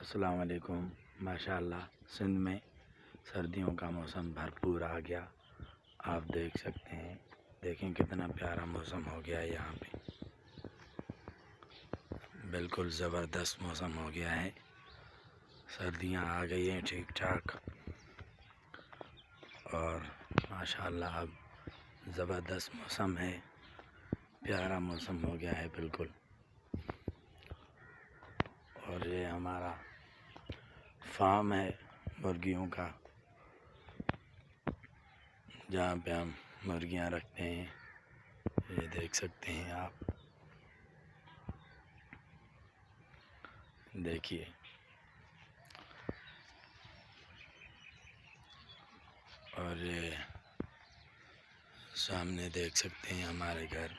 अस्सलाम वालेकुम। माशाअल्लाह सिंध में सर्दियों का मौसम भरपूर आ गया। आप देख सकते हैं, देखें कितना प्यारा मौसम हो गया है। यहाँ पे बिल्कुल ज़बरदस्त मौसम हो गया है। सर्दियाँ आ गई हैं ठीक ठाक और माशाअल्लाह अब ज़बरदस्त मौसम है, प्यारा मौसम हो गया है बिल्कुल। और ये हमारा फार्म है मुर्गियों का, जहाँ पे हम मुर्गियाँ रखते हैं। ये देख सकते हैं आप, देखिए। और ये सामने देख सकते हैं हमारे घर।